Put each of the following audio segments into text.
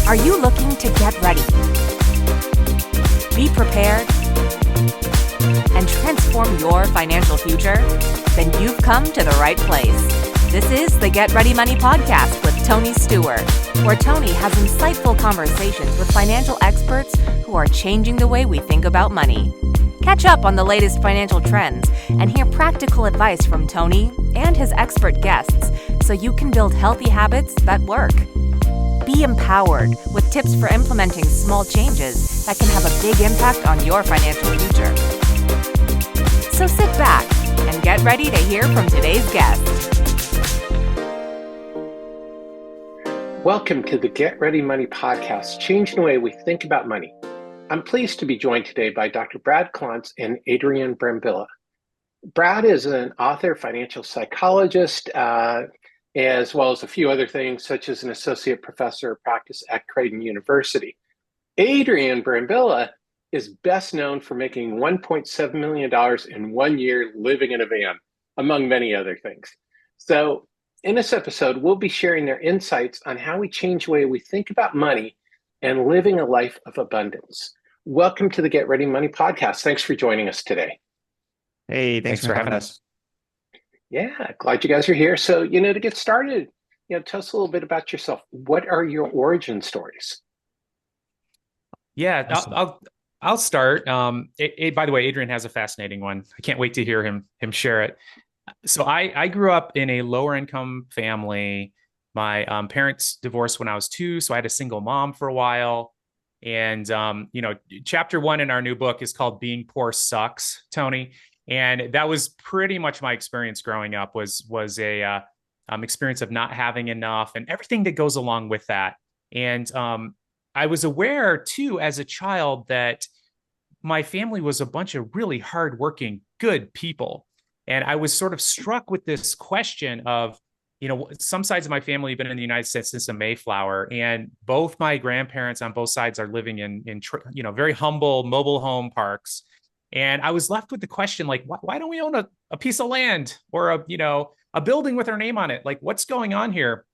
Are you looking to get ready, be prepared, and transform your financial future? Then you've come to the right place. This is the Get Ready Money podcast with Tony Stewart, where Tony has insightful conversations with financial experts who are changing the way we think about money. Catch up on the latest financial trends and hear practical advice from Tony and his expert guests so you can build healthy habits that work. Be empowered with tips for implementing small changes that can have a big impact on your financial future. So sit back and get ready to hear from today's guest. Welcome to the Get Ready Money podcast, changing the way we think about money. I'm pleased to be joined today by Dr. Brad Klontz and Adrian Brambila. Brad is an author, financial psychologist, as well as a few other things, such as an associate professor of practice at Creighton University. Adrian Brambila is best known for making $1.7 million in 1 year living in a van, among many other things. So in this episode, we'll be sharing their insights on how we change the way we think about money and living a life of abundance. Welcome to the Get Ready Money podcast. Thanks for joining us today. Hey, thanks for having us. Yeah, glad you guys are here. So, to get started, tell us a little bit about yourself. What are your origin stories? Yeah, I'll start. By the way, Adrian has a fascinating one. I can't wait to hear him share it. So I grew up in a lower income family. My parents divorced when I was 2, so I had a single mom for a while. And, chapter 1 in our new book is called Being Poor Sucks, Tony. And that was pretty much my experience growing up was a experience of not having enough and everything that goes along with that. And I was aware, too, as a child that my family was a bunch of really hardworking, good people. And I was sort of struck with this question of, some sides of my family have been in the United States since the Mayflower, and both my grandparents on both sides are living in very humble mobile home parks. And I was left with the question, like, why don't we own a piece of land or a building with our name on it? Like, what's going on here?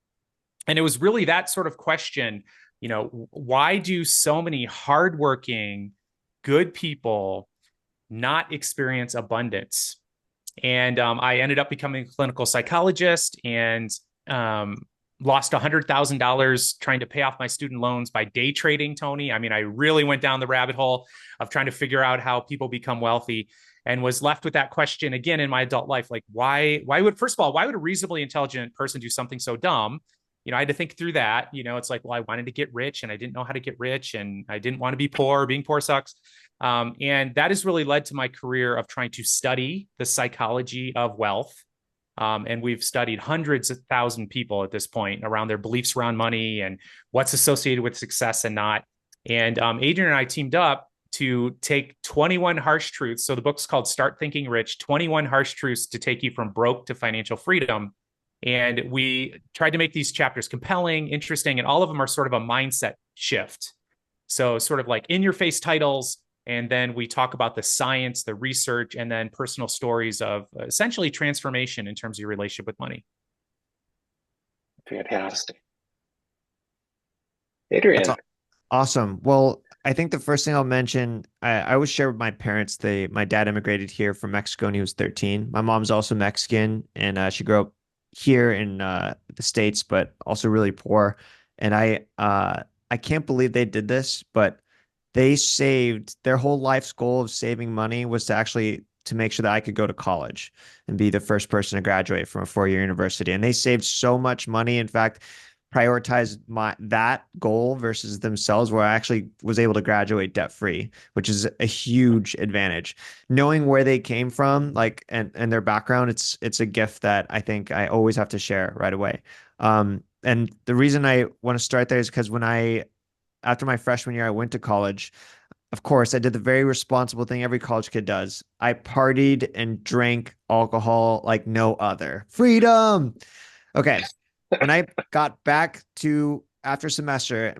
And it was really that sort of question, why do so many hardworking, good people not experience abundance? And I ended up becoming a clinical psychologist and lost $100,000 trying to pay off my student loans by day trading, Tony. I mean, I really went down the rabbit hole of trying to figure out how people become wealthy and was left with that question again in my adult life. Like, why would a reasonably intelligent person do something so dumb? I had to think through that. It's like, well, I wanted to get rich and I didn't know how to get rich and I didn't want to be poor. Being poor sucks. And that has really led to my career of trying to study the psychology of wealth. And we've studied hundreds of thousands of people at this point around their beliefs around money and what's associated with success and not. And Adrian and I teamed up to take 21 harsh truths. So the book's called Start Thinking Rich, 21 harsh truths to take you from broke to financial freedom. And we tried to make these chapters compelling, interesting, and all of them are sort of a mindset shift. So sort of like in your face titles. And then we talk about the science, the research, and then personal stories of essentially transformation in terms of your relationship with money. Fantastic. Adrian. That's awesome. Well, I think the first thing I'll mention, I always share with my parents, my dad immigrated here from Mexico when he was 13. My mom's also Mexican, and she grew up here in the States, but also really poor. And I can't believe they did this, but they saved their whole life's goal of saving money was to make sure that I could go to college and be the first person to graduate from a 4-year university. And they saved so much money. In fact, prioritized that goal versus themselves, where I actually was able to graduate debt-free, which is a huge advantage. Knowing where they came from, and their background, it's a gift that I think I always have to share right away. And the reason I want to start there is because after my freshman year, I went to college. Of course, I did the very responsible thing every college kid does. I partied and drank alcohol like no other. Freedom. Okay. When I got back to after semester,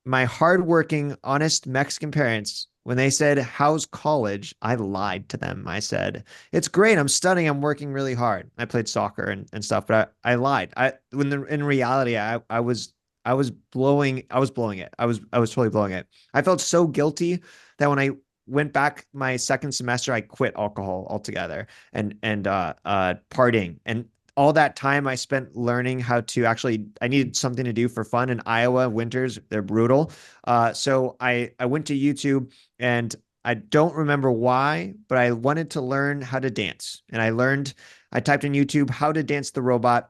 my hardworking, honest Mexican parents, when they said, "How's college?" I lied to them. I said, "It's great. I'm studying. I'm working really hard." I played soccer and stuff, but I lied. In reality, I was I was blowing it. I was totally blowing it. I felt so guilty that when I went back my second semester, I quit alcohol altogether and partying. And all that time I spent learning how to actually, I needed something to do for fun. In Iowa winters, they're brutal. So I went to YouTube, and I don't remember why, but I wanted to learn how to dance. And I typed in YouTube, how to dance the robot.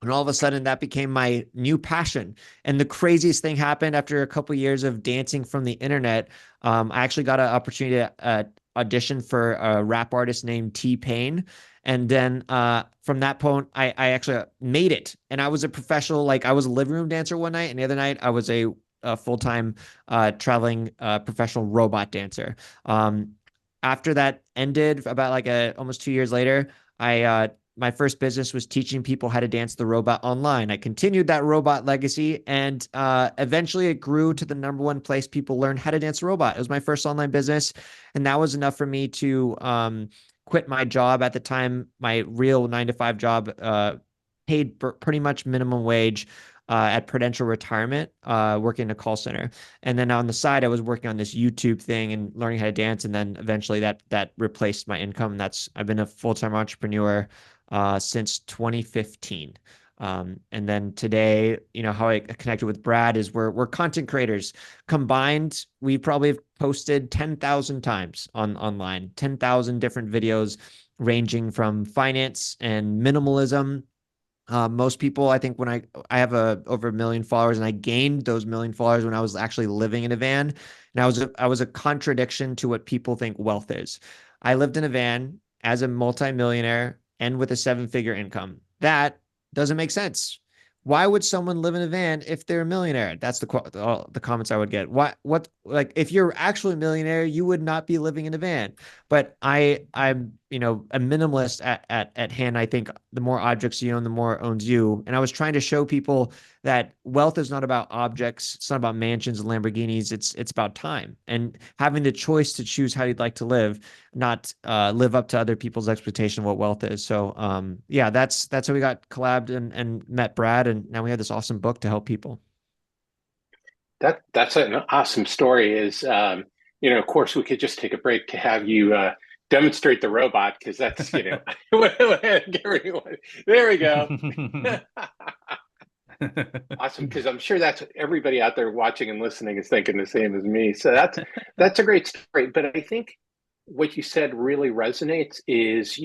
And all of a sudden, that became my new passion. And the craziest thing happened after a couple of years of dancing from the internet. I actually got an opportunity to audition for a rap artist named T-Pain. And then from that point, I actually made it. And I was a professional, like I was a living room dancer one night, and the other night I was a full-time traveling professional robot dancer. After that ended, about like almost 2 years later, I my first business was teaching people how to dance the robot online. I continued that robot legacy, and eventually it grew to the number one place people learn how to dance a robot. It was my first online business, and that was enough for me to quit my job at the time. My real 9 to 5 job paid pretty much minimum wage at Prudential Retirement, working in a call center. And then on the side, I was working on this YouTube thing and learning how to dance. And then eventually that replaced my income. I've been a full-time entrepreneur since 2015. And then today, how I connected with Brad is we're content creators. Combined, we probably have posted 10,000 times online, 10,000 different videos ranging from finance and minimalism. Most people, I think, when I have over 1 million followers, and I gained those 1 million followers when I was actually living in a van, and I was a contradiction to what people think wealth is. I lived in a van as a multimillionaire and with a 7-figure income. That doesn't make sense. Why would someone live in a van if they're a millionaire? That's the comments I would get. Like if you're actually a millionaire, you would not be living in a van. But I'm a minimalist at hand. I think the more objects you own, the more it owns you. And I was trying to show people that wealth is not about objects. It's not about mansions and Lamborghinis. It's about time and having the choice to choose how you'd like to live, not live up to other people's expectation of what wealth is. So yeah, that's how we got collabed and met Brad, and now we have this awesome book to help people. That's an awesome story. Of course, we could just take a break to have you demonstrate the robot, because that's, there we go. Awesome, because I'm sure that's what everybody out there watching and listening is thinking the same as me. So that's a great story. But I think what you said really resonates is,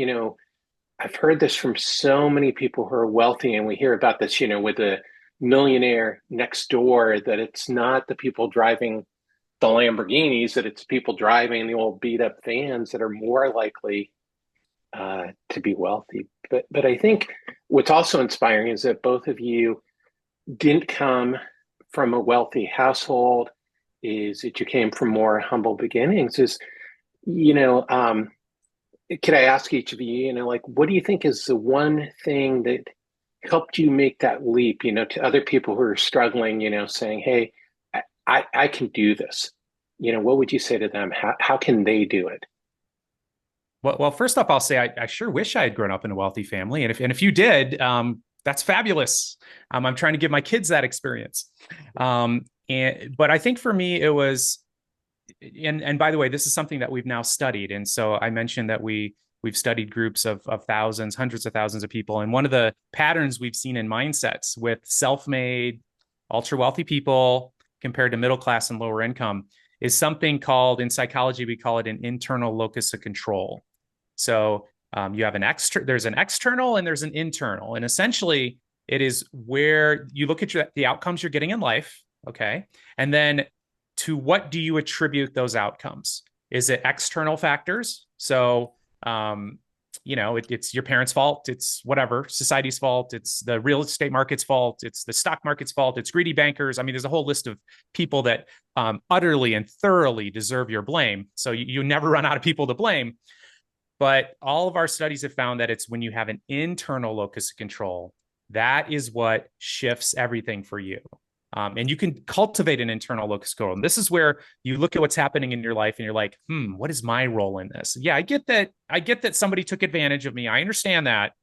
I've heard this from so many people who are wealthy, and we hear about this, with the millionaire next door, that it's not the people driving the Lamborghinis, that it's people driving the old beat up vans that are more likely to be wealthy. But I think what's also inspiring is that both of you didn't come from a wealthy household, is that you came from more humble beginnings. Could I ask each of you, what do you think is the one thing that helped you make that leap, to other people who are struggling, saying, hey, I can do this? What would you say to them? How can they do it? Well, first up, I'll say I sure wish I had grown up in a wealthy family. And if you did, that's fabulous. I'm trying to give my kids that experience. But I think for me, it was, and by the way, this is something that we've now studied. And so I mentioned that we've studied groups of thousands, hundreds of thousands of people. And one of the patterns we've seen in mindsets with self-made, ultra wealthy people compared to middle class and lower income is something called, in psychology, we call it an internal locus of control. So you have there's an external and there's an internal. And essentially it is where you look at the outcomes you're getting in life. Okay. And then to what do you attribute those outcomes? Is it external factors? So, it's your parents' fault. It's whatever, society's fault. It's the real estate market's fault. It's the stock market's fault. It's greedy bankers. I mean, there's a whole list of people that utterly and thoroughly deserve your blame. So you never run out of people to blame. But all of our studies have found that it's when you have an internal locus of control, that is what shifts everything for you. And you can cultivate an internal locus of control. And this is where you look at what's happening in your life and you're like, what is my role in this? Yeah, I get that somebody took advantage of me. I understand that.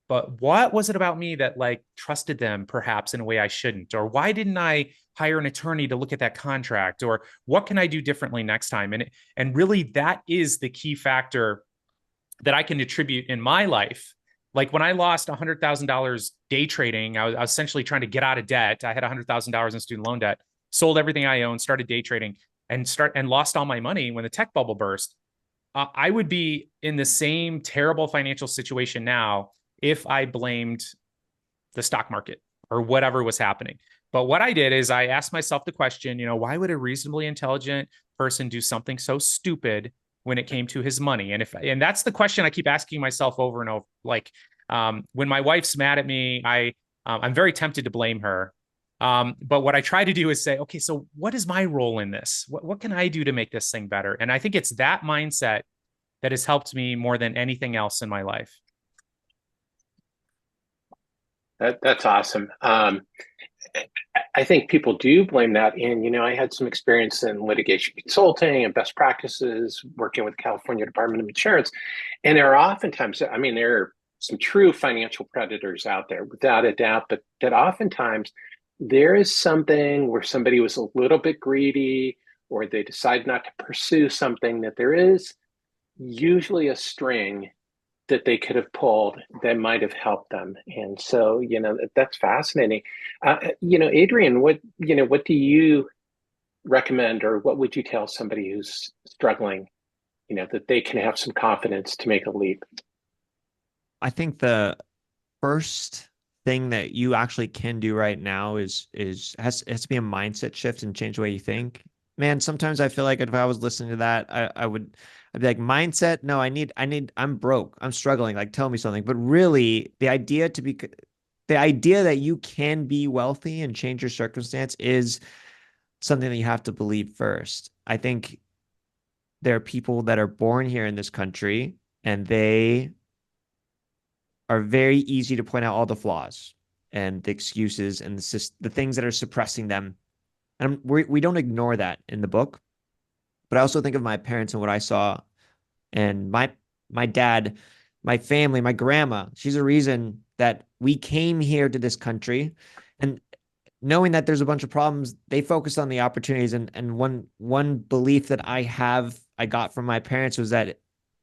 but what was it about me that like trusted them perhaps in a way I shouldn't? Or why didn't I hire an attorney to look at that contract? Or what can I do differently next time? And really that is the key factor that I can attribute in my life. Like when I lost $100,000 day trading, I was essentially trying to get out of debt. I had $100,000 in student loan debt, sold everything I owned, started day trading, and lost all my money when the tech bubble burst. I would be in the same terrible financial situation now if I blamed the stock market or whatever was happening. But what I did is I asked myself the question, why would a reasonably intelligent person do something so stupid when it came to his money? And that's the question I keep asking myself over and over. Like when my wife's mad at me, I'm very tempted to blame her. But what I try to do is say, okay, so what is my role in this? What can I do to make this thing better? And I think it's that mindset that has helped me more than anything else in my life. That's awesome. I think people do blame that. And, I had some experience in litigation consulting and best practices working with California Department of Insurance. And there are oftentimes, there are some true financial predators out there without a doubt, but that oftentimes there is something where somebody was a little bit greedy or they decide not to pursue something, that there is usually a string that they could have pulled that might have helped them. And so, that's fascinating. Adrian, what do you recommend, or what would you tell somebody who's struggling, that they can have some confidence to make a leap? I think the first thing that you actually can do right now has to be a mindset shift and change the way you think. Man, sometimes I feel like if I was listening to that, I'd be like, mindset. No, I'm broke. I'm struggling. Like, tell me something. But really, the idea that you can be wealthy and change your circumstance is something that you have to believe first. I think there are people that are born here in this country and they are very easy to point out all the flaws and the excuses and the things that are suppressing them. And we don't ignore that in the book. But I also think of my parents and what I saw, and my dad, my family, my grandma. She's a reason that we came here to this country, and knowing that there's a bunch of problems, they focused on the opportunities. And one belief that I got from my parents was that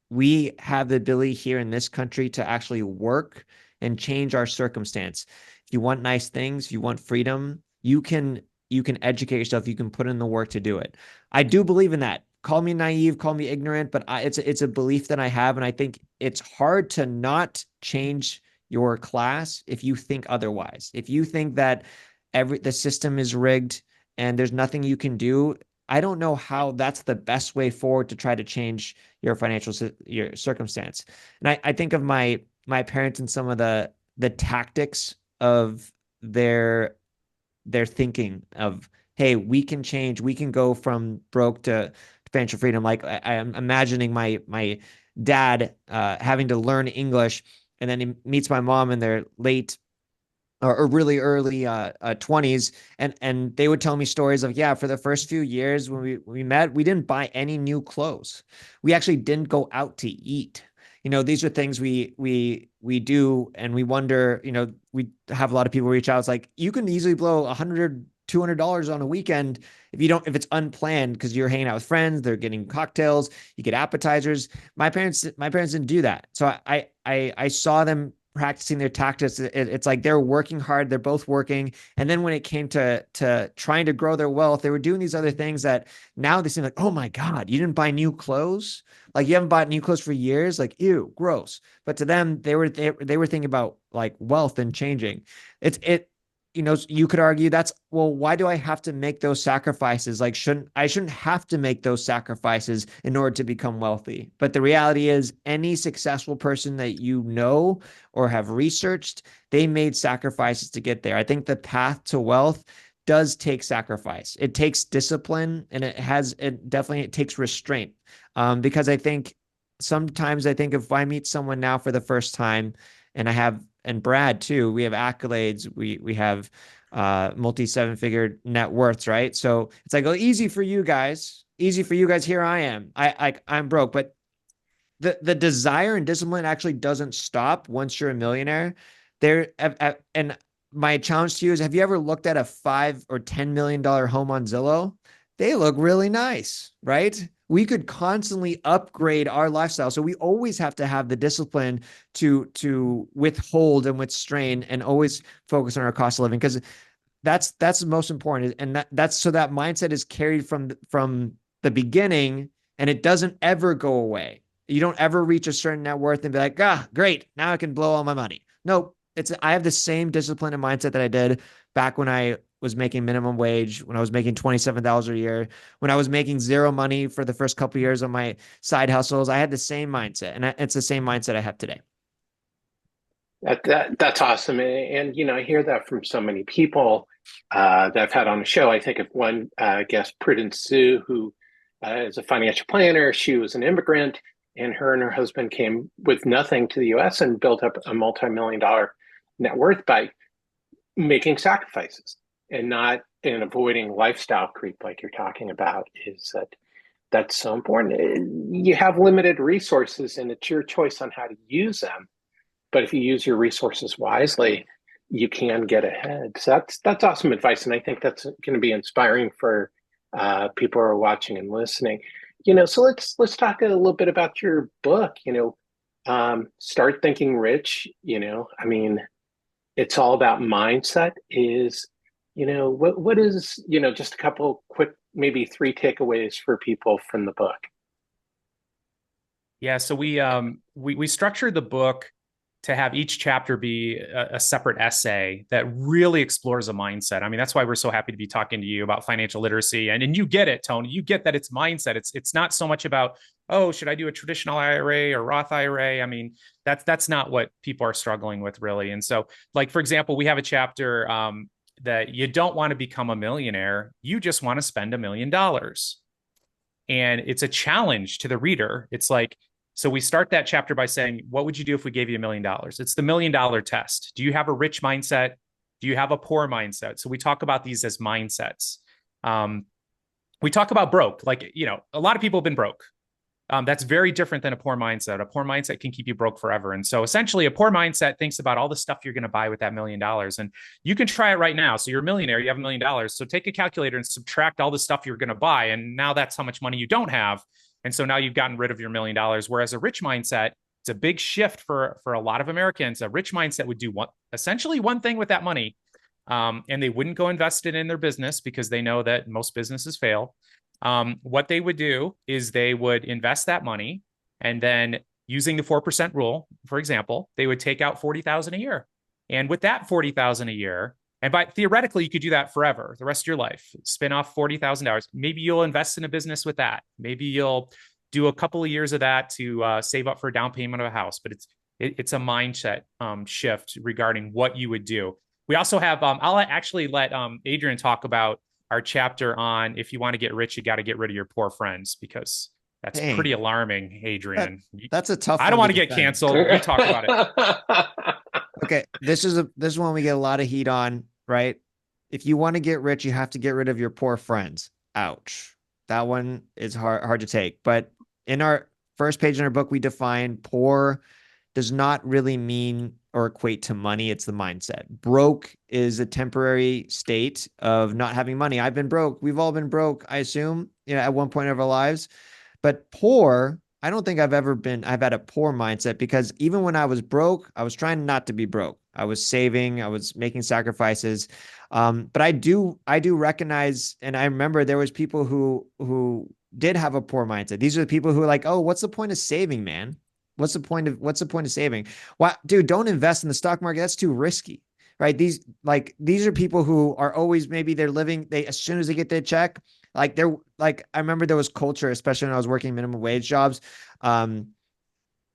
we have the ability here in this country to actually work and change our circumstance. If you want nice things, if you want freedom, you can educate yourself. You can put in the work to do it. I do believe in that. Call me naive, call me ignorant, but it's a belief that I have. And I think it's hard to not change your class if you think otherwise. If you think that the system is rigged and there's nothing you can do, I don't know how that's the best way forward to try to change your your circumstance. And I think of my parents and some of the tactics of their thinking of, hey, we can change, we can go from broke to financial freedom. Like I'm imagining my dad having to learn English, and then he meets my mom in their late or really early 20s, and they would tell me stories of, yeah, for the first few years when we met, we didn't buy any new clothes. We actually didn't go out to eat. These are things we do, and we wonder, we have a lot of people reach out. It's like, you can easily blow $100-$200 on a weekend if it's unplanned, because you're hanging out with friends, they're getting cocktails, you get appetizers. My parents didn't do that. So I saw them practicing their tactics. It's like they're working hard, they're both working. And then when it came to trying to grow their wealth, they were doing these other things that now they seem like, oh my God, you didn't buy new clothes? Like, you haven't bought new clothes for years? Like, ew, gross. But to them, they were thinking about like wealth and changing. You could argue that's, well, why do I have to make those sacrifices? Like, I shouldn't have to make those sacrifices in order to become wealthy. But the reality is, any successful person that you know or have researched, they made sacrifices to get there. I think the path to wealth does take sacrifice. It takes discipline, and it takes restraint. Because I think sometimes if I meet someone now for the first time, and Brad too, we have accolades, we have multi 7-figure net worths, right? So it's like, oh, easy for you guys. Here I am. I'm broke. But the desire and discipline actually doesn't stop once you're a millionaire. And my challenge to you is, have you ever looked at a $5 or $10 million home on Zillow? They look really nice, right? We could constantly upgrade our lifestyle. So we always have to have the discipline to withhold and withstrain and always focus on our cost of living, because that's the most important. And that's so that mindset is carried from the beginning, and it doesn't ever go away. You don't ever reach a certain net worth and be like, great, now I can blow all my money. Nope. I have the same discipline and mindset that I did back when I was making minimum wage, when I was making $27,000 a year, when I was making zero money for the first couple of years on my side hustles. I had the same mindset, and it's the same mindset I have today. That's awesome. And, I hear that from so many people that I've had on the show. I think of one guest, Prudence Sue, who is a financial planner. She was an immigrant, and her husband came with nothing to the U.S. and built up a multi-million-dollar net worth by making sacrifices and avoiding lifestyle creep like you're talking about. That's so important. You have limited resources, and it's your choice on how to use them. But if you use your resources wisely, you can get ahead. So that's awesome advice, and I think that's going to be inspiring for people who are watching and listening. So let's talk a little bit about your book. Start Thinking Rich. It's all about mindset. What is just a couple quick, maybe 3 takeaways for people from the book? Yeah, so we structured the book to have each chapter be a separate essay that really explores a mindset. I mean, that's why we're so happy to be talking to you about financial literacy. And you get it, Tony. You get that it's mindset. It's not so much about, should I do a traditional IRA or Roth IRA? I mean, that's not what people are struggling with, really. And so, like, for example, we have a chapter that you don't want to become a millionaire. You just want to spend $1 million. And it's a challenge to the reader. It's like, so we start that chapter by saying, what would you do if we gave you $1 million? It's the $1 million test. Do you have a rich mindset? Do you have a poor mindset? So we talk about these as mindsets. We talk about broke. Like, a lot of people have been broke. That's very different than a poor mindset. A poor mindset can keep you broke forever. And so essentially a poor mindset thinks about all the stuff you're going to buy with that $1 million. And you can try it right now. So you're a millionaire, you have $1 million. So take a calculator and subtract all the stuff you're going to buy. And now that's how much money you don't have. And so now you've gotten rid of your $1 million. Whereas a rich mindset, it's a big shift for a lot of Americans. A rich mindset would do essentially one thing with that money. And they wouldn't go invest it in their business because they know that most businesses fail. What they would do is they would invest that money, and then using the 4% rule, for example, they would take out $40,000 a year. And with that $40,000 a year, and theoretically, you could do that forever, the rest of your life, spin off $40,000. Maybe you'll invest in a business with that. Maybe you'll do a couple of years of that to save up for a down payment of a house. But it's a mindset shift regarding what you would do. We also have, I'll actually let Adrian talk about our chapter on, if you want to get rich, you got to get rid of your poor friends, because that's pretty alarming, Adrian. That's a tough one. I don't want to get canceled. You talk about it. Okay. This is one we get a lot of heat on, right? If you want to get rich, you have to get rid of your poor friends. Ouch. That one is hard to take. But in our first page in our book, we define poor does not really mean or equate to money. It's the mindset. Broke is a temporary state of not having money. I've been broke. We've all been broke, I assume, at one point of our lives. But poor, I don't think I've had a poor mindset, because even when I was broke, I was trying not to be broke. I was saving, I was making sacrifices. But I do recognize, and I remember there was people who did have a poor mindset. These are the people who are like, oh, what's the point of saving, man? What's the point of saving? Why, dude, don't invest in the stock market. That's too risky, right? These are people who are always, maybe they're living, as soon as they get their check, I remember there was culture, especially when I was working minimum wage jobs.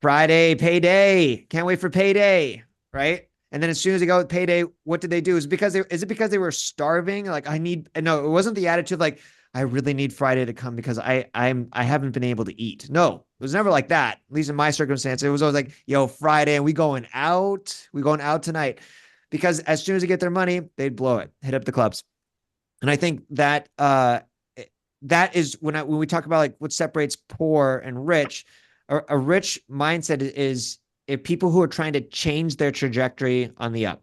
Friday, payday, can't wait for payday, right? And then as soon as they go with payday, what did they do? Is it because they were starving? No, it wasn't the attitude like, I really need Friday to come because I haven't been able to eat. No, it was never like that. At least in my circumstance, it was always like, yo, Friday, and we going out tonight. Because as soon as they get their money, they'd blow it, hit up the clubs. And I think that is when we talk about like what separates poor and rich. A rich mindset is if people who are trying to change their trajectory on the up.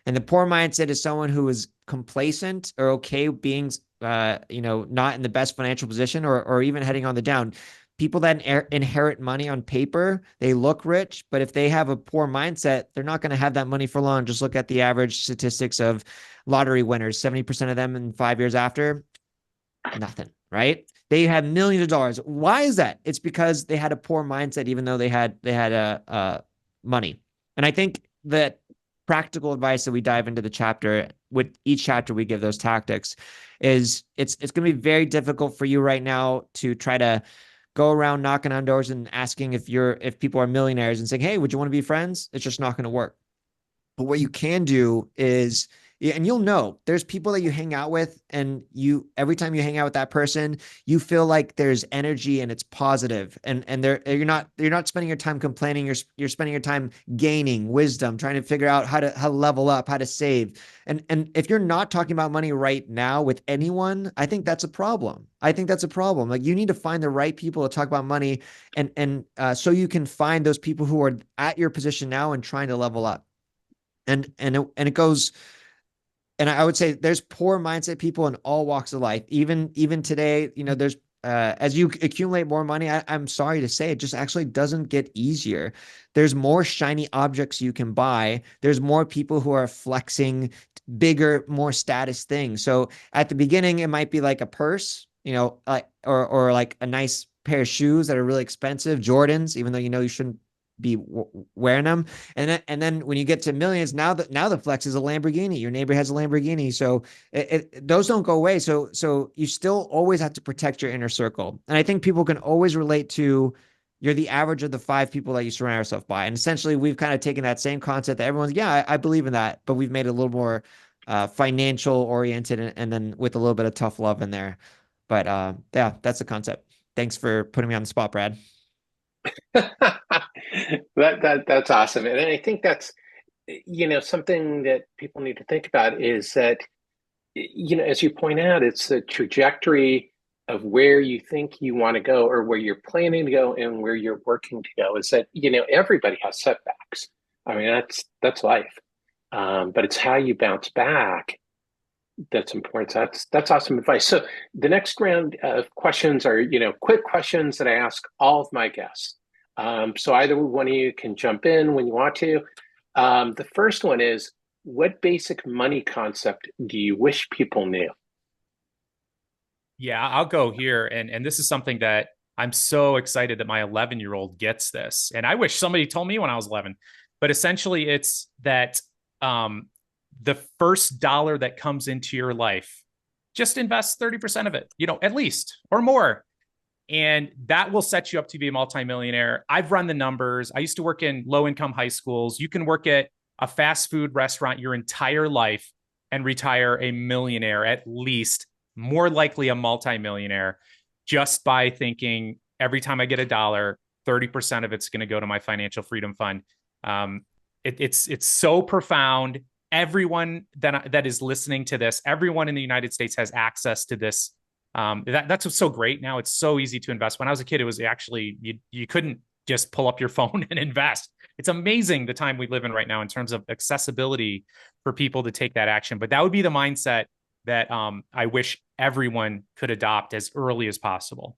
And the poor mindset is someone who is complacent or okay being, not in the best financial position or even heading on the down. People that inherit money on paper, they look rich, but if they have a poor mindset, they're not going to have that money for long. Just look at the average statistics of lottery winners. 70% of them in 5 years after, nothing, right? They have millions of dollars. Why is that? It's because they had a poor mindset, even though they had money. And I think that practical advice that we dive into the chapter, with each chapter we give those tactics, is it's going to be very difficult for you right now to try to go around knocking on doors and asking if people are millionaires and saying, hey, would you want to be friends? It's just not going to work. But what you can do is, and you'll know, there's people that you hang out with, and every time you hang out with that person, you feel like there's energy and it's positive, and you're not spending your time complaining. You're spending your time gaining wisdom, trying to figure out how to level up, how to save. And if you're not talking about money right now with anyone, I think that's a problem. Like, you need to find the right people to talk about money, and so you can find those people who are at your position now and trying to level up. And it goes. And I would say there's poor mindset people in all walks of life. Even today, there's as you accumulate more money, I'm sorry to say, it just actually doesn't get easier. There's more shiny objects you can buy. There's more people who are flexing bigger, more status things. So at the beginning, it might be like a purse, or like a nice pair of shoes that are really expensive, Jordans, even though you shouldn't be wearing them. And then when you get to millions, now the flex is a Lamborghini. Your neighbor has a Lamborghini. So those don't go away. So you still always have to protect your inner circle. And I think people can always relate to, you're the average of the 5 people that you surround yourself by. And essentially we've kind of taken that same concept that everyone's, I believe in that, but we've made it a little more financial oriented, and then with a little bit of tough love in there. But yeah, that's the concept. Thanks for putting me on the spot, Brad. That's awesome. And I think that's, something that people need to think about is that, as you point out, it's the trajectory of where you think you want to go, or where you're planning to go, and where you're working to go. Is that, everybody has setbacks. I mean, that's life. But it's how you bounce back that's important. So that's awesome advice. So the next round of questions are, quick questions that I ask all of my guests. So either one of you can jump in when you want to. The first one is, what basic money concept do you wish people knew? Yeah, I'll go here. And this is something that I'm so excited that my 11-year-old gets this. And I wish somebody told me when I was 11. But essentially, it's that the first dollar that comes into your life, just invest 30% of it, at least, or more. And that will set you up to be a multimillionaire. I've run the numbers. I used to work in low-income high schools. You can work at a fast food restaurant your entire life and retire a millionaire, at least, more likely a multimillionaire, just by thinking, every time I get a dollar, 30% of it's going to go to my financial freedom fund. It's so profound. Everyone that is listening to this, everyone in the United States has access to this. That's what's so great now. It's so easy to invest. When I was a kid, it was actually, you couldn't just pull up your phone and invest. It's amazing the time we live in right now in terms of accessibility for people to take that action. But that would be the mindset that I wish everyone could adopt as early as possible.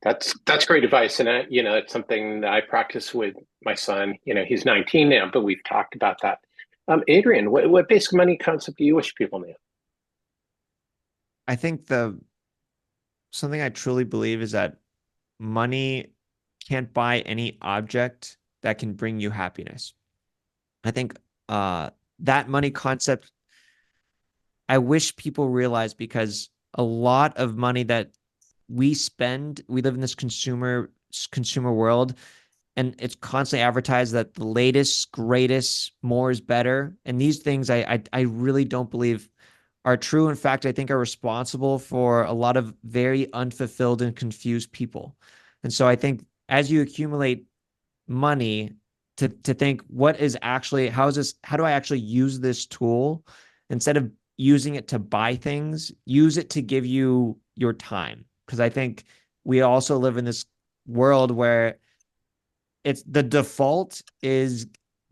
That's great advice. And it's something that I practice with my son. He's 19 now, but we've talked about that. Adrian, what basic money concept do you wish people knew? I think something I truly believe is that money can't buy any object that can bring you happiness. I think that money concept, I wish people realize, because a lot of money that we spend, we live in this consumer world, and it's constantly advertised that the latest, greatest, more is better. And these things I really don't believe are true. In fact, I think are responsible for a lot of very unfulfilled and confused people. And so I think as you accumulate money, to think, what is actually, how do I actually use this tool, instead of using it to buy things, use it to give you your time. Because I think we also live in world where it's the default is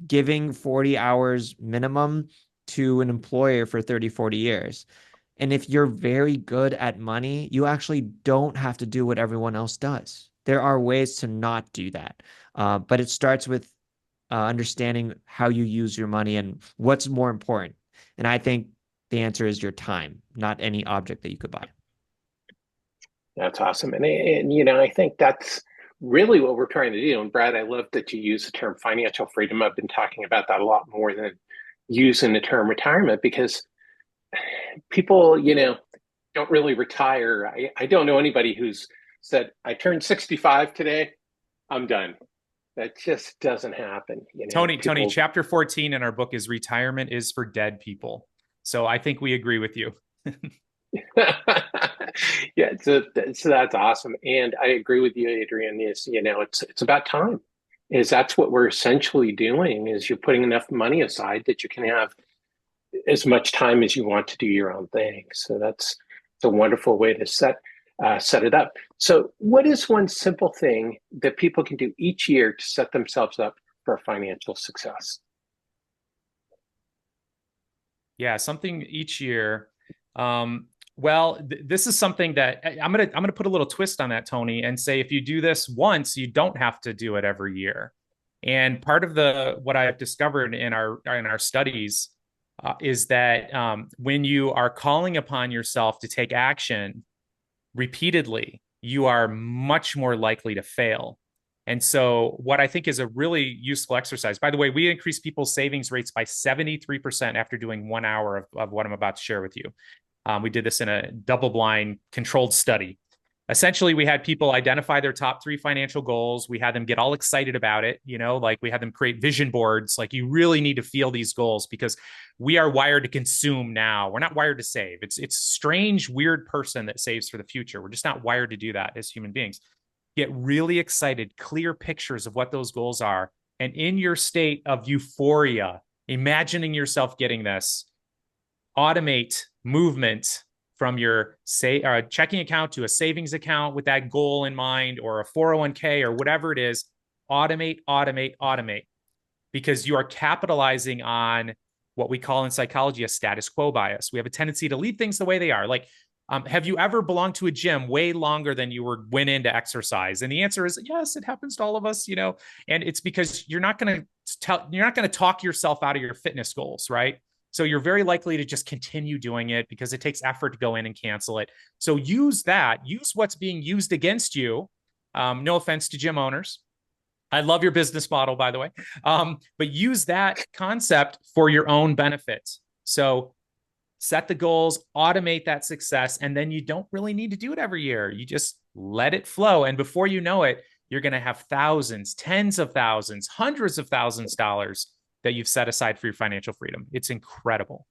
giving 40 hours minimum to an employer for 30, 40 years. And if you're very good at money, you actually don't have to do what everyone else does. There are ways to not do that. But it starts with understanding how you use your money and what's more important. And I think the answer is your time, not any object that you could buy. That's awesome. And I think that's really what we're trying to do. And Brad, I love that you use the term financial freedom. I've been talking about that a lot more than using the term retirement, because people, don't really retire. I don't know anybody who's said, I turned 65 today, I'm done. That just doesn't happen. Tony, chapter 14 in our book is retirement is for dead people. So I think we agree with you. Yeah, so that's awesome. And I agree with you, Adrian, it's about time. That's what we're essentially doing, is you're putting enough money aside that you can have as much time as you want to do your own thing. So it's a wonderful way to set it up. So what is one simple thing that people can do each year to set themselves up for financial success? Yeah, something each year. This is something that I'm gonna put a little twist on that, Tony, and say if you do this once, you don't have to do it every year. And part of what I've discovered in our studies is that when you are calling upon yourself to take action repeatedly, you are much more likely to fail. And so what I think is a really useful exercise, by the way, we increase people's savings rates by 73% after doing 1 hour of what I'm about to share with you. We did this in a double-blind controlled study. Essentially, we had people identify their top 3 financial goals. We had them get all excited about it. Like we had them create vision boards. Like, you really need to feel these goals because we are wired to consume now. We're not wired to save. It's a strange, weird person that saves for the future. We're just not wired to do that as human beings. Get really excited, clear pictures of what those goals are. And in your state of euphoria, imagining yourself getting this, automate movement from your checking account to a savings account with that goal in mind, or a 401k or whatever it is. Automate, because you are capitalizing on what we call in psychology a status quo bias. We have a tendency to leave things the way they are. Like, have you ever belonged to a gym way longer than you went in to exercise? And the answer is yes, it happens to all of us, and it's because you're not going to talk yourself out of your fitness goals, right? So you're very likely to just continue doing it because it takes effort to go in and cancel it. So use what's being used against you. No offense to gym owners. I love your business model, by the way. But use that concept for your own benefit. So set the goals, automate that success, and then you don't really need to do it every year. You just let it flow. And before you know it, you're going to have thousands, tens of thousands, hundreds of thousands of dollars that you've set aside for your financial freedom. It's incredible.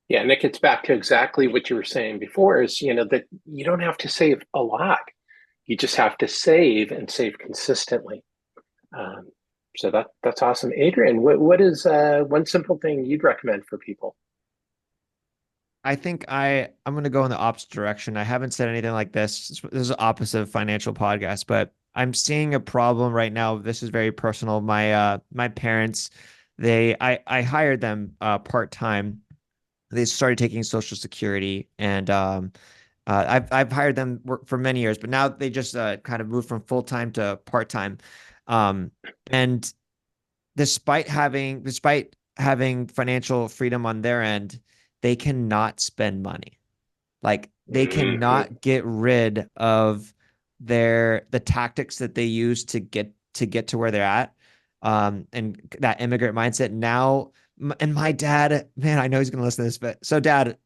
Yeah, and it gets back to exactly what you were saying before, is that you don't have to save a lot. You just have to save and save consistently. So that's awesome. Adrian, what is one simple thing you'd recommend for people? I think I'm going to go in the opposite direction. I haven't said anything like this. This is the opposite of financial podcast, but I'm seeing a problem right now. This is very personal. My parents, I hired them part-time. They started taking Social Security, and I've hired them for many years, but now they just kind of moved from full-time to part-time. And despite having financial freedom on their end, they cannot spend money. Like, they cannot get rid of the tactics that they use to get to where they're at, and that immigrant mindset now. And my dad, man, I know he's going to listen to this, but so Dad,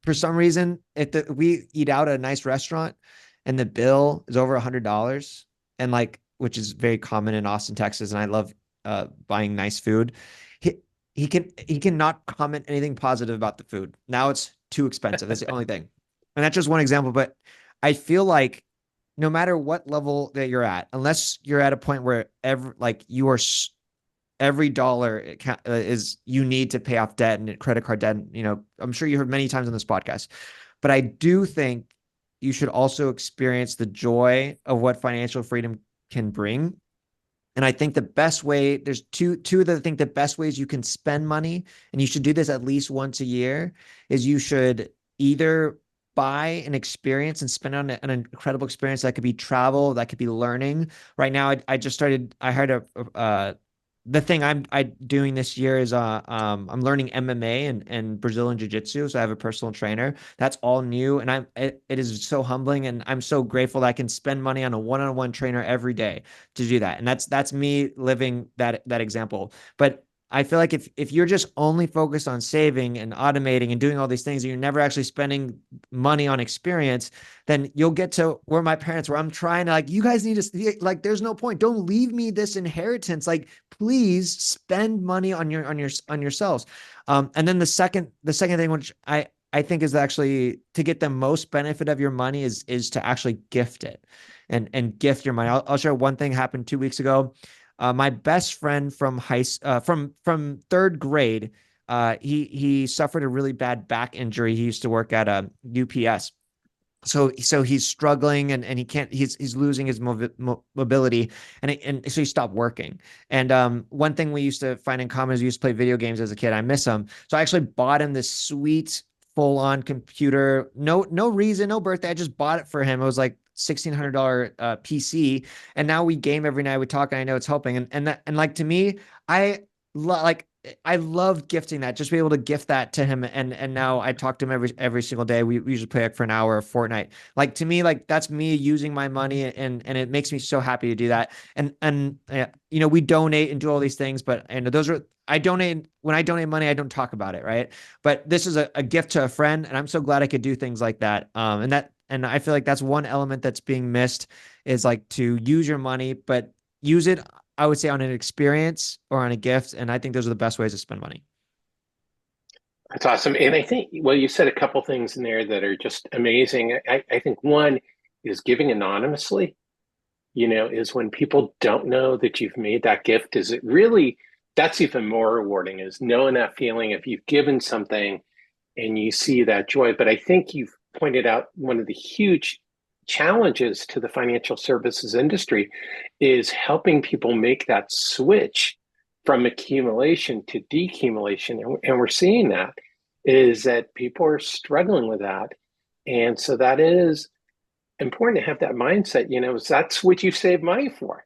for some reason, if we eat out at a nice restaurant and the bill is over $100, and which is very common in Austin, Texas, and I love buying nice food, he cannot comment anything positive about the food. Now it's too expensive. That's the only thing. And that's just one example, but I feel like no matter what level that you're at, unless you're at a point where every dollar is you need to pay off debt and credit card debt. I'm sure you heard many times on this podcast, but I do think you should also experience the joy of what financial freedom can bring. And I think the best way, there's two that I think the best ways you can spend money, and you should do this at least once a year, is you should either buy an experience and spend on an incredible experience. That could be travel, that could be learning. Right now, I just started, I heard the thing I'm doing this year is I'm learning MMA and Brazilian Jiu-Jitsu. So I have a personal trainer. That's all new, and it is so humbling, and I'm so grateful that I can spend money on a one-on-one trainer every day to do that. And that's me living that example. But I feel like if you're just only focused on saving and automating and doing all these things, and you're never actually spending money on experience, then you'll get to where my parents were. I'm trying to, like, you guys need to, like, there's no point. Don't leave me this inheritance. Like, please spend money on yourselves. And then the second thing, which I think is actually to get the most benefit of your money is to actually gift it and gift your money. I'll share one thing happened 2 weeks ago. My best friend from from third grade, he suffered a really bad back injury. He used to work at a UPS. So he's struggling and he can't, he's losing his mobility, and so he stopped working. And one thing we used to find in common is we used to play video games as a kid. I miss him. So I actually bought him this sweet full-on computer. No reason, no birthday. I just bought it for him. It was like $1,600 PC, and now we game every night. We talk, and I know it's helping. And like, to me, I love gifting that, just be able to gift that to him. And now I talk to him every single day. We usually play like for an hour a fortnight. Like, to me, like, that's me using my money, and it makes me so happy to do that. And we donate and do all these things, but when I donate money, I don't talk about it, right? But this is a gift to a friend, and I'm so glad I could do things like that. And I feel like that's one element that's being missed, is like to use your money, but use it, I would say, on an experience or on a gift. And I think those are the best ways to spend money. That's awesome. And I think, well, you said a couple things in there that are just amazing. I think one is giving anonymously, is when people don't know that you've made that gift. Is it really, that's even more rewarding, is knowing that feeling if you've given something and you see that joy. But I think you've pointed out one of the huge challenges to the financial services industry is helping people make that switch from accumulation to decumulation. And we're seeing that is that people are struggling with that. And so that is important to have that mindset, that's what you save money for.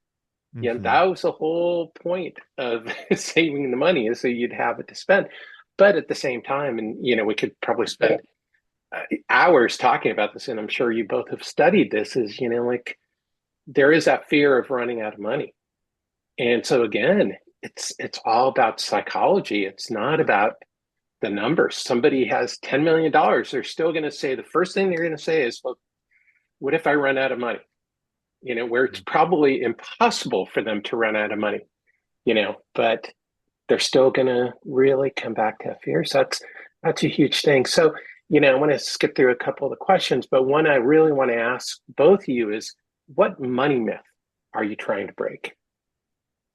Mm-hmm. That was the whole point of saving the money, is so you'd have it to spend. But at the same time, and we could probably spend hours talking about this, and I'm sure you both have studied this, is like, there is that fear of running out of money. And so again, it's all about psychology. It's not about the numbers. Somebody has $10 million, they're still going to say, the first thing they're going to say is, well, what if I run out of money? Where it's probably impossible for them to run out of money, but they're still going to really come back to that fear. So that's a huge thing. So, I want to skip through a couple of the questions, but one I really want to ask both of you is, what money myth are you trying to break?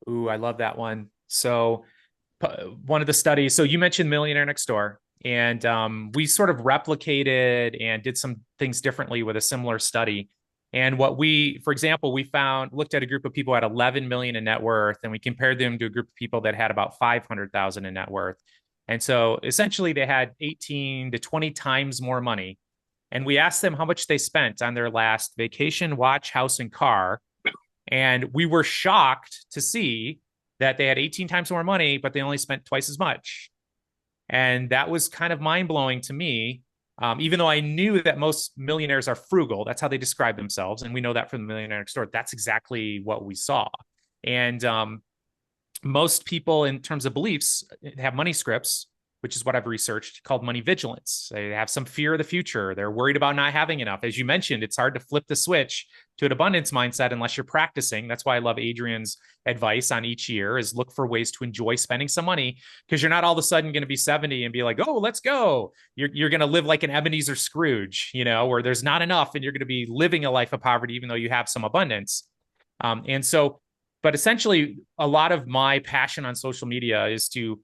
Ooh, I love that one. So one of the studies, so you mentioned Millionaire Next Door, and we sort of replicated and did some things differently with a similar study. And for example, we looked at a group of people at 11 million in net worth, and we compared them to a group of people that had about 500,000 in net worth. And so essentially they had 18 to 20 times more money. And we asked them how much they spent on their last vacation, watch, house, and car. And we were shocked to see that they had 18 times more money, but they only spent twice as much. And that was kind of mind-blowing to me, even though I knew that most millionaires are frugal. That's how they describe themselves. And we know that from the Millionaire Next Door. That's exactly what we saw. And most people, in terms of beliefs, have money scripts, which is what I've researched, called money vigilance. They have some fear of the future. They're worried about not having enough. As you mentioned, it's hard to flip the switch to an abundance mindset unless you're practicing. That's why I love Adrian's advice on each year, is look for ways to enjoy spending some money, because you're not all of a sudden going to be 70 and be like, oh, let's go. You're going to live like an Ebenezer Scrooge, where there's not enough, and you're going to be living a life of poverty, even though you have some abundance. But essentially, a lot of my passion on social media is to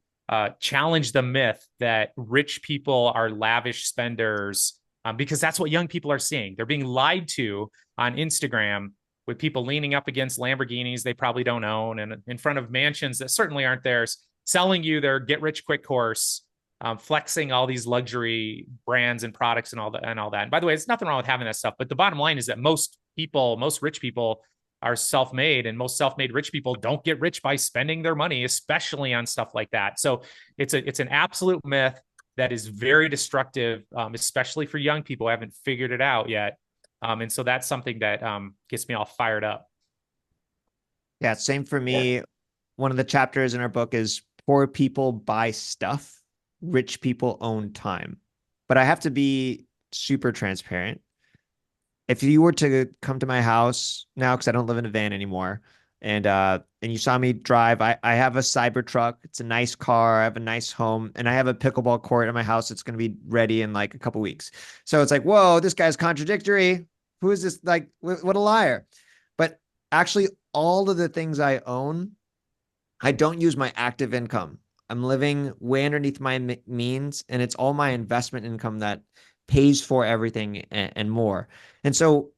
challenge the myth that rich people are lavish spenders, because that's what young people are seeing. They're being lied to on Instagram with people leaning up against Lamborghinis they probably don't own and in front of mansions that certainly aren't theirs, selling you their get rich quick course, flexing all these luxury brands and products and all that. And by the way, there's nothing wrong with having that stuff. But the bottom line is that most rich people are self-made, and most self-made rich people don't get rich by spending their money, especially on stuff like that. So it's an absolute myth that is very destructive, especially for young people who haven't figured it out yet. And so that's something that gets me all fired up. Yeah, same for me. One of the chapters in our book is poor people buy stuff, rich people own time. But I have to be super transparent. If you were to come to my house now, because I don't live in a van anymore, and you saw me drive, I have a Cybertruck. It's a nice car. I have a nice home, and I have a pickleball court in my house. It's going to be ready in like a couple weeks. So it's like, whoa, this guy's contradictory. Who is this? Like, what a liar. But actually, all of the things I own, I don't use my active income. I'm living way underneath my means, and it's all my investment income that pays for everything and more. And so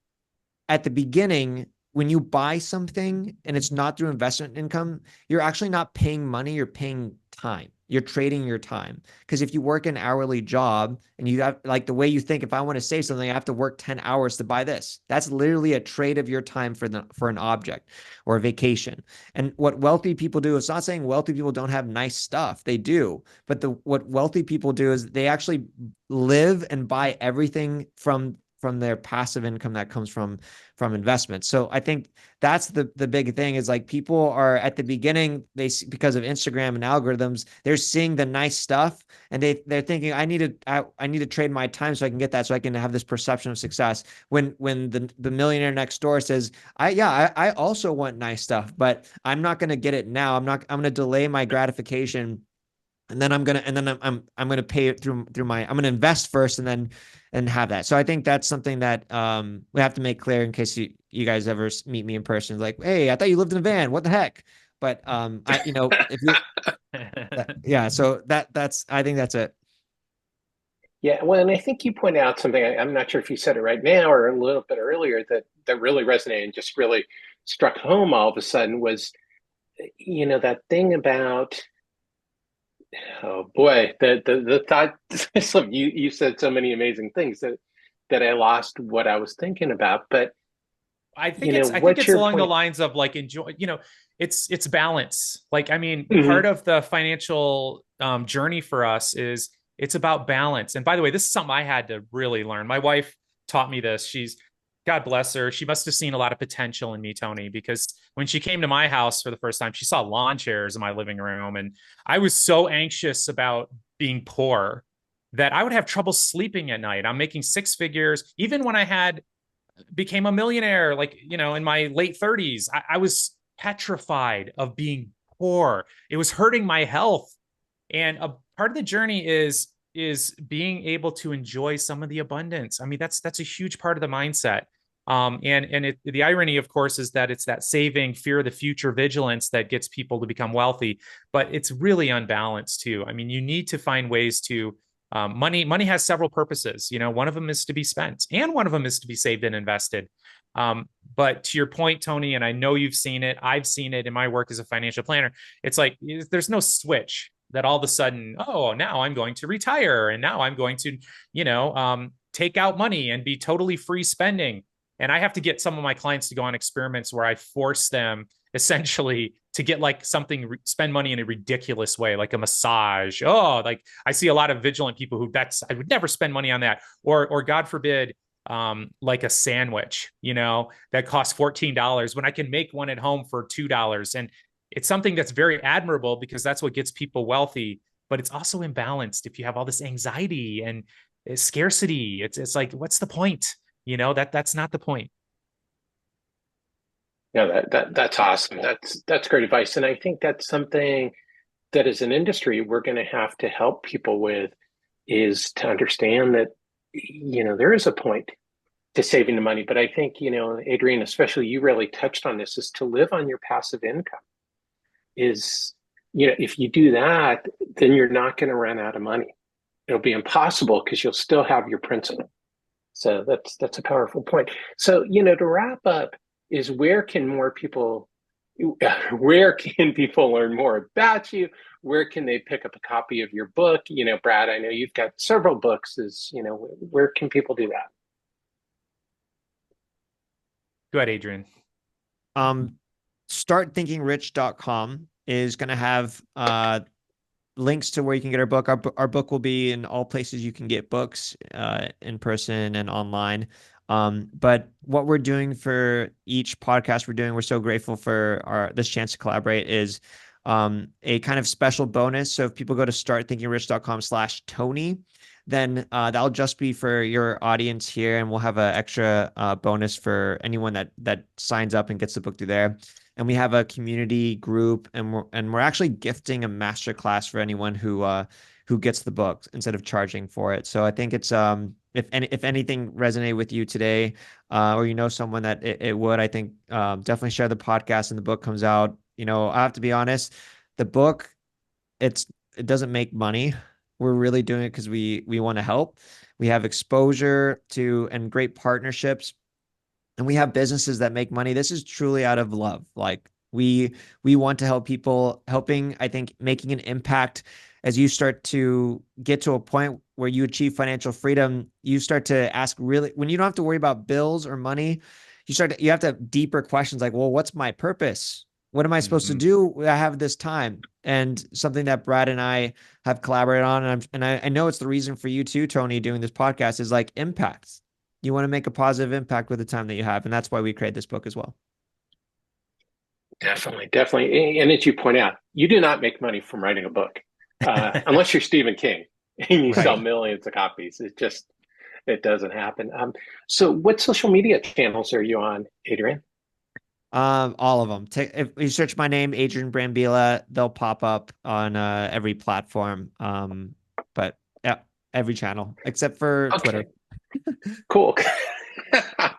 at the beginning, when you buy something and it's not through investment income, you're actually not paying money, you're paying time. You're trading your time. Because if you work an hourly job and you have, like, the way you think, if I want to save something, I have to work 10 hours to buy this. That's literally a trade of your time for an object or a vacation. And what wealthy people do, it's not saying wealthy people don't have nice stuff. They do. But what wealthy people do is they actually live and buy everything from their passive income that comes from investments. So I think that's the big thing, is like, people are at the beginning, because of Instagram and algorithms, they're seeing the nice stuff and they're thinking, I need to trade my time so I can get that, so I can have this perception of success. When the millionaire next door says, I also want nice stuff, but I'm not going to get it now. I'm going to delay my gratification. And then I'm gonna pay it through I'm gonna invest first and have that. So I think that's something that we have to make clear in case you guys ever meet me in person. Like, hey, I thought you lived in a van. What the heck? But if you yeah, so I think that's it. Yeah, well, and I think you pointed out something, I'm not sure if you said it right now or a little bit earlier, that really resonated and just really struck home all of a sudden, was, that thing about, oh boy, the thought, you said so many amazing things that I lost what I was thinking about. But I think it's along the lines of, like, enjoy, it's balance. Like, I mean, part of the financial journey for us is it's about balance. And by the way, this is something I had to really learn. My wife taught me this. God bless her, she must have seen a lot of potential in me, Tony, because when she came to my house for the first time, she saw lawn chairs in my living room. And I was so anxious about being poor that I would have trouble sleeping at night. I'm making six figures. Even when I became a millionaire, like, in my late 30s, I was petrified of being poor. It was hurting my health. And a part of the journey is being able to enjoy some of the abundance. I mean, that's a huge part of the mindset. The irony, of course, is that it's that saving, fear of the future, vigilance that gets people to become wealthy, but it's really unbalanced too. I mean, you need to find ways to money has several purposes. One of them is to be spent, and one of them is to be saved and invested. But to your point, Tony, and I know you've seen it, I've seen it in my work as a financial planner. It's like, there's no switch that all of a sudden, oh, now I'm going to retire, and now I'm going to, take out money and be totally free spending. And I have to get some of my clients to go on experiments where I force them essentially to get like something, spend money in a ridiculous way, like a massage. Oh, like I see a lot of vigilant people I would never spend money on that. Or God forbid, like a sandwich, that costs $14 when I can make one at home for $2. And it's something that's very admirable because that's what gets people wealthy, but it's also imbalanced. If you have all this anxiety and scarcity, it's like, what's the point? That's not the point. Yeah, that's awesome. That's great advice. And I think that's something that as an industry, we're going to have to help people with, is to understand that, there is a point to saving the money. But I think, Adrian, especially you really touched on this, is to live on your passive income. Is, if you do that, then you're not going to run out of money. It'll be impossible because you'll still have your principal. So that's a powerful point. So, to wrap up is where can people learn more about you? Where can they pick up a copy of your book? Brad, I know you've got several books. Where can people do that? Go ahead, Adrian. Startthinkingrich.com is going to have links to where you can get our book. Our book will be in all places you can get books, in person and online. But what we're doing for each podcast we're so grateful for this chance to collaborate, is a kind of special bonus. So if people go to startthinkingrich.com/Tony, then that'll just be for your audience here, and we'll have an extra bonus for anyone that signs up and gets the book through there. And we have a community group, and we're actually gifting a master class for anyone who gets the book instead of charging for it. So I think it's if anything resonated with you today, or someone that it would, I think definitely share the podcast and the book comes out. I have to be honest, the book, it doesn't make money. We're really doing it because we want to help. We have exposure to and great partnerships, and we have businesses that make money. This is truly out of love. Like we want to help people, I think, making an impact. As you start to get to a point where you achieve financial freedom, you start to ask, really, when you don't have to worry about bills or money, you have to have deeper questions like, well, what's my purpose? What am I supposed to do? I have this time. And something that Brad and I have collaborated on, and I know it's the reason for you too, Tony, doing this podcast, is like impact. You want to make a positive impact with the time that you have. And that's why we create this book as well. Definitely. And as you point out, you do not make money from writing a book, unless you're Stephen King and you sell millions of copies. It doesn't happen. So what social media channels are you on, Adrian? All of them. If you search my name, Adrian Brambila, they'll pop up on every platform. But yeah, every channel except for Twitter. Cool.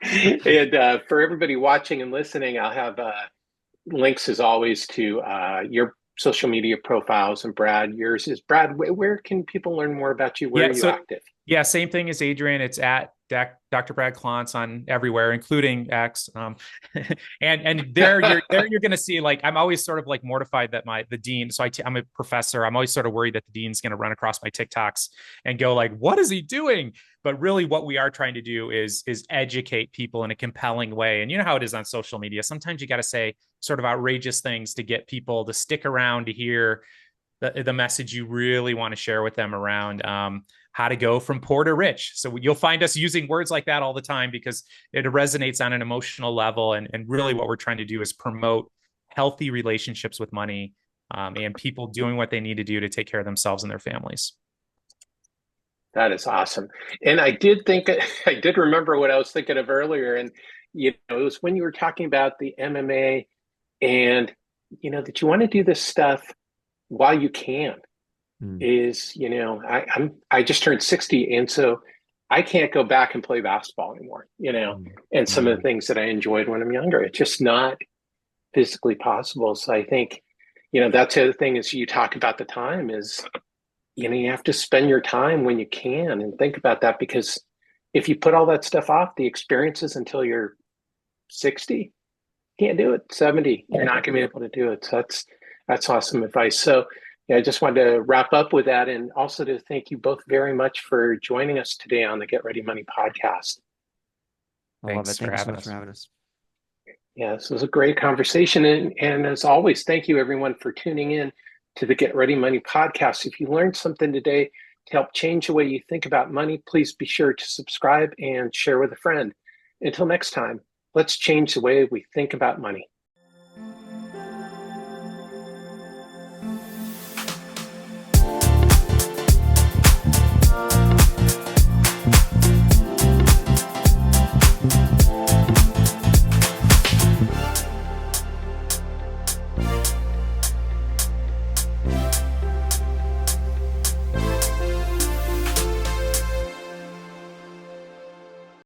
And for everybody watching and listening, I'll have links as always to your social media profiles. And Brad, yours is Brad. Where can people learn more about you? Where are you active? Yeah, same thing as Adrian. It's at Dr. Brad Klontz on everywhere, including X. And there you're going to see, like, I'm always sort of like mortified that the dean. So I'm a professor. I'm always sort of worried that the dean's going to run across my TikToks and go like, what is he doing? But really what we are trying to do is educate people in a compelling way. And you know how it is on social media. Sometimes you got to say sort of outrageous things to get people to stick around to hear the message you really want to share with them around how to go from poor to rich. So you'll find us using words like that all the time because it resonates on an emotional level. And really what we're trying to do is promote healthy relationships with money, and people doing what they need to do to take care of themselves and their families. That is awesome. And I did remember what I was thinking of earlier. And, it was when you were talking about the MMA and, that you want to do this stuff while you can. Is, I just turned 60, and so I can't go back and play basketball anymore, and some of the things that I enjoyed when I'm younger, it's just not physically possible. So I think, that's the other thing is you talk about the time is, you have to spend your time when you can and think about that, because if you put all that stuff off, the experiences until you're 60, you can't do it. 70, you're not going to be able to do it. So that's awesome advice. So yeah, I just wanted to wrap up with that, and also to thank you both very much for joining us today on the Get Ready Money podcast. Thanks so much for having us. Yeah, this was a great conversation. And as always, thank you everyone for tuning in to the Get Ready Money podcast. If you learned something today to help change the way you think about money, please be sure to subscribe and share with a friend. Until next time, let's change the way we think about money.